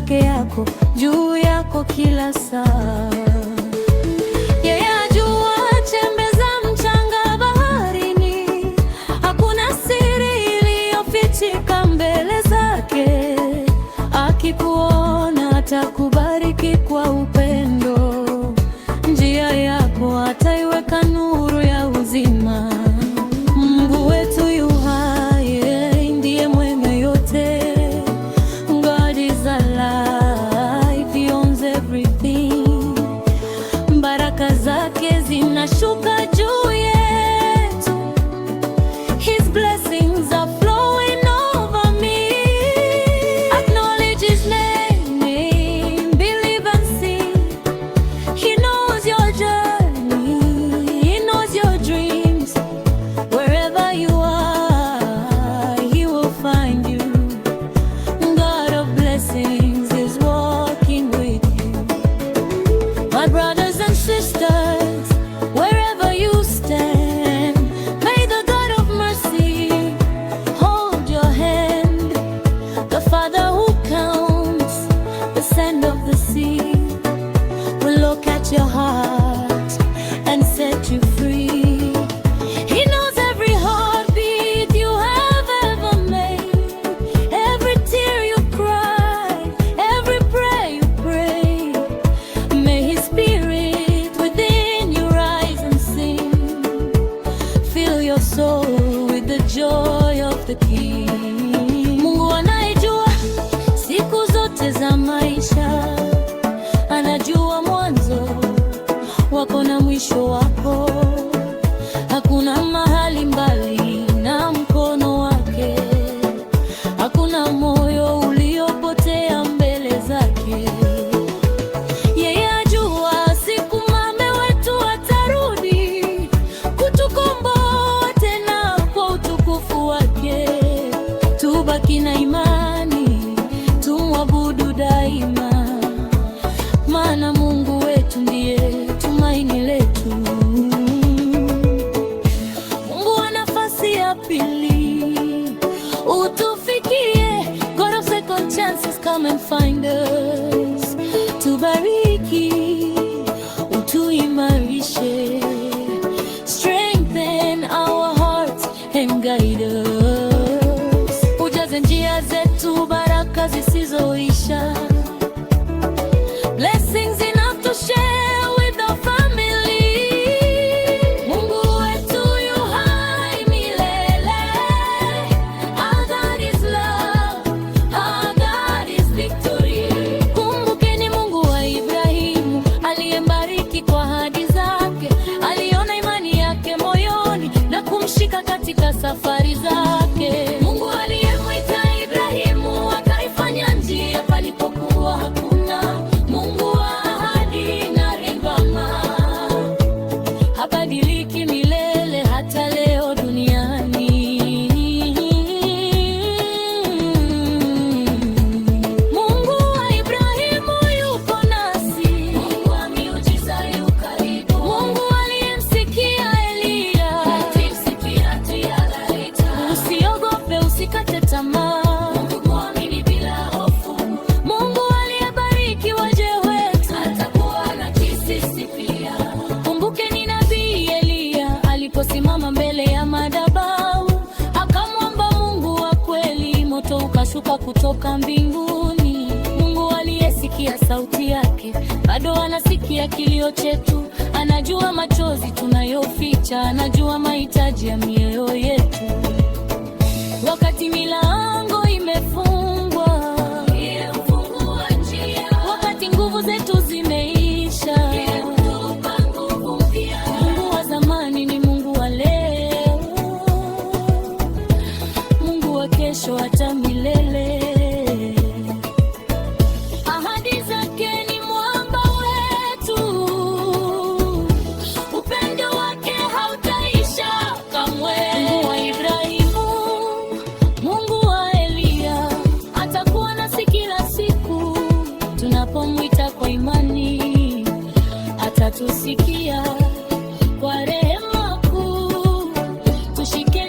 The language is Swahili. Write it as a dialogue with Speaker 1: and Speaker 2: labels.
Speaker 1: peke yako, juu yako kila saa. Yeye ajua chembe za mchanga baharini, hakuna siri iliyofichika mbele zake. Akikuona atakubariki kwa upendo, njia yako ataiweka nuru ya uzima. Mungu wetu yu hai, ndiye mwenye yote. God is alive, he owns everything. Baraka zake zinashuka juu yetu, his blessings are flowing over me. Acknowledge his name, believe and see. He knows your journey, he knows your dreams. Wherever you are, he will find you. God of blessings is walking with you. My brothers and sisters, wherever you stand, may the God of mercy hold your hand. The Father who counts the sand of the sea will look at your heart and set you free. He knows every heartbeat you have ever made, every tear you cried, every prayer you prayed. May his spirit within you rise and sing. Fill your soul with the joy of the King. Mungu anayejua siku zote za maisha, anajua mwanzo wako na mwisho wako. Hakuna mahali mbali na mkono wake, hakuna moyo uliopotea mbele zake. Yeye ajua siku mume wetu atarudi kutukomboa tena kwa utukufu wake. Tubaki na imani, tumwabudu daima, maana Mungu wetu ndiye tumaini letu. Mungu wa nafasi ya pili, utufikie. God of second chances, come and find us. Tubariki, utuimarishe, strengthen our hearts and guide us. Ujaze njia zetu baraka zisizoisha, blessings enough to share with our family. Mungu wetu yu hai milele. Our God is love, our God is victory. Kumbukeni Mungu wa Ibrahimu, aliyembariki kwa ahadi zake. Aliona imani yake moyoni na kumshika katika safari zake. Mungu aliyemwita Ibrahimu akaifanya njia palipokuwa hakuna. Mungu wa ahadi na rehema, habadiliki milele hata leo duniani. Mungu wa Ibrahimu yuko nasi, Mungu wa miujiza yu karibu. Mungu aliyemsikia Eliya, usiogope, usikate tamaa. Mungu muamini bila hofu. Mungu aliyebariki waje wetu, atakuwa na sisi pia. Kumbukeni nabii Eliya aliposimama mbele ya madhabahu, akamwomba Mungu wa kweli, moto ukashuka kutoka mbinguni. Mungu aliyesikia sauti yake bado anasikia kilio chetu. Anajua machozi tunayoficha, anajua mahitaji ya mioyo yetu. Wakati milango imefungwa, yeye hufungua njia. Wakati nguvu zetu zimeisha, yeye hutupa nguvu mpya. Mungu wa zamani ni Mungu wa leo, Mungu wa kesho hata milele. Ahadi zake ni mwamba wetu, upendo wake hautaisha kamwe. Mungu wa Ibrahimu, Mungu wa Eliya, atakuwa nasi kila siku. Tunapomwita kwa imani, atatusikia. Kwa rehema kuu tushike